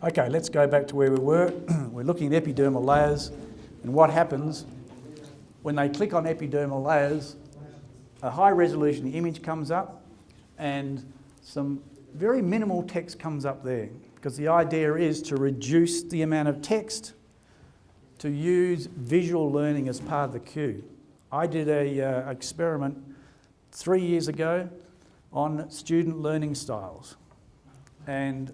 Okay, let's go back to where we were. We're looking at epidermal layers and what happens when they click on epidermal layers. A high resolution image comes up and some very minimal text comes up there, because the idea is to reduce the amount of text to use visual learning as part of the cue. I did an experiment 3 years ago on student learning styles, and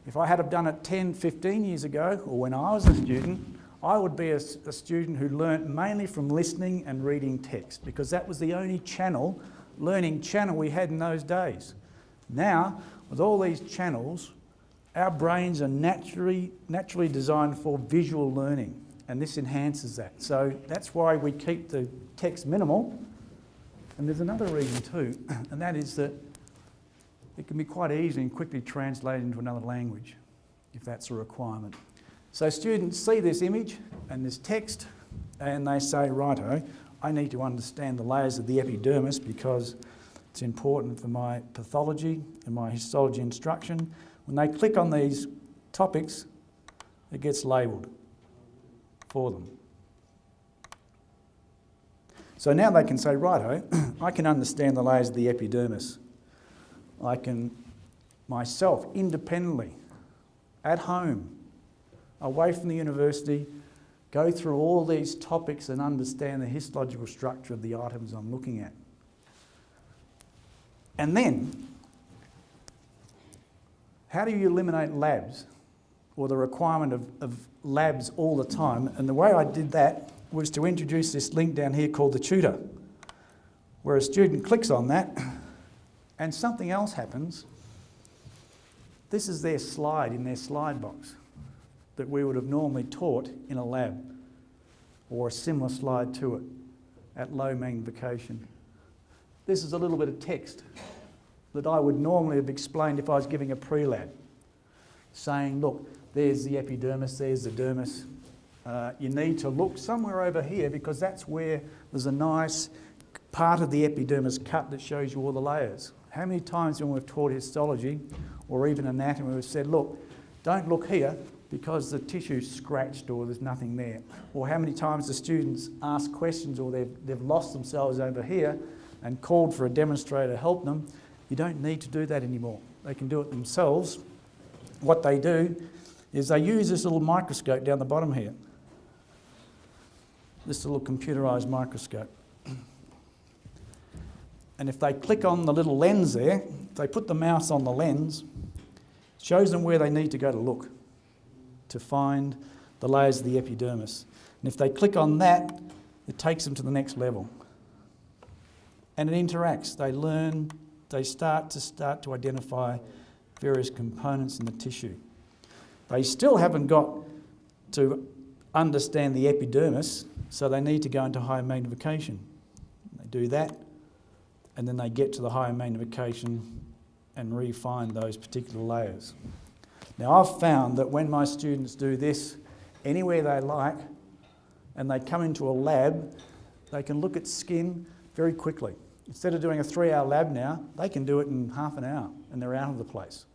if I had have done it 10, 15 years ago, or when I was a student, I would be a student who learnt mainly from listening and reading text, because that was the only learning channel we had in those days. Now, with all these channels, our brains are naturally designed for visual learning, and this enhances that. So that's why we keep the text minimal. And there's another reason too, and that is that it can be quite easy and quickly translated into another language, if that's a requirement. So students see this image and this text, and they say, righto, I need to understand the layers of the epidermis because it's important for my pathology and my histology instruction. When they click on these topics, it gets labelled for them. So now they can say, righto, I can understand the layers of the epidermis. I can, myself, independently, at home, away from the university, go through all these topics and understand the histological structure of the items I'm looking at. And then, how do you eliminate labs, or the requirement of labs all the time? And the way I did that was to introduce this link down here called the tutor, where a student clicks on that and something else happens. This is their slide in their slide box that we would have normally taught in a lab, or a similar slide to it at low magnification. This is a little bit of text that I would normally have explained if I was giving a pre-lab, saying, look, there's the epidermis, there's the dermis. You need to look somewhere over here because that's where there's a nice part of the epidermis cut that shows you all the layers. How many times when we've taught histology or even anatomy, we've said, look, don't look here because the tissue's scratched or there's nothing there. Or how many times the students ask questions or they've lost themselves over here and called for a demonstrator to help them. You don't need to do that anymore. They can do it themselves. What they do is they use this little microscope down the bottom here. This little computerised microscope. And if they click on the little lens there, if they put the mouse on the lens, it shows them where they need to go to look to find the layers of the epidermis. And if they click on that, it takes them to the next level. And it interacts. They learn, they start to identify various components in the tissue. They still haven't got to understand the epidermis, so they need to go into higher magnification. They do that, and then they get to the higher magnification and refine those particular layers. Now, I've found that when my students do this anywhere they like, and they come into a lab, they can look at skin very quickly. Instead of doing a 3-hour lab now, they can do it in half an hour, and they're out of the place.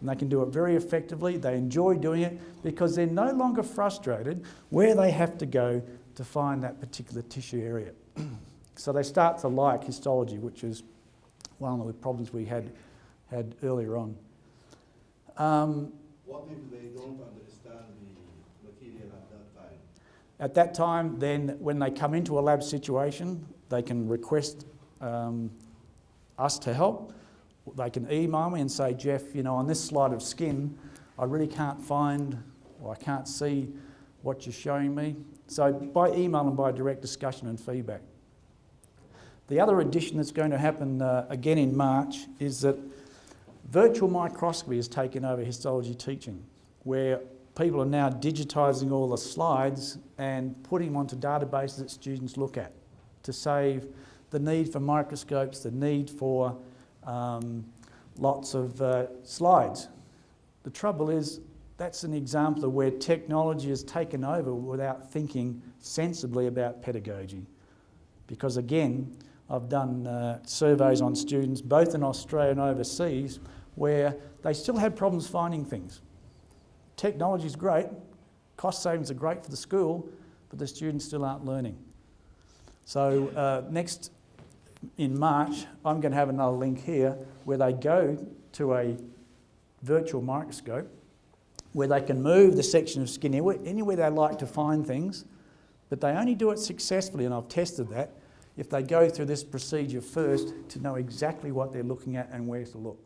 And they can do it very effectively. They enjoy doing it because they're no longer frustrated where they have to go to find that particular tissue area. So they start to like histology, which is one of the problems we had earlier on. What if they don't understand the material at that time? At that time, then, when they come into a lab situation, they can request us to help. They can email me and say, Geoff, you know, on this slide of skin, I really can't find, or I can't see what you're showing me. So by email and by direct discussion and feedback. The other addition that's going to happen again in March is that virtual microscopy has taken over histology teaching, where people are now digitising all the slides and putting them onto databases that students look at to save the need for microscopes, the need for lots of slides. The trouble is, that's an example of where technology has taken over without thinking sensibly about pedagogy. Because again, I've done surveys on students, both in Australia and overseas, where they still had problems finding things. technology is great, cost savings are great for the school, but the students still aren't learning. So next in March, I'm going to have another link here where they go to a virtual microscope where they can move the section of skin anywhere they like to find things, but they only do it successfully, and I've tested that, if they go through this procedure first to know exactly what they're looking at and where to look.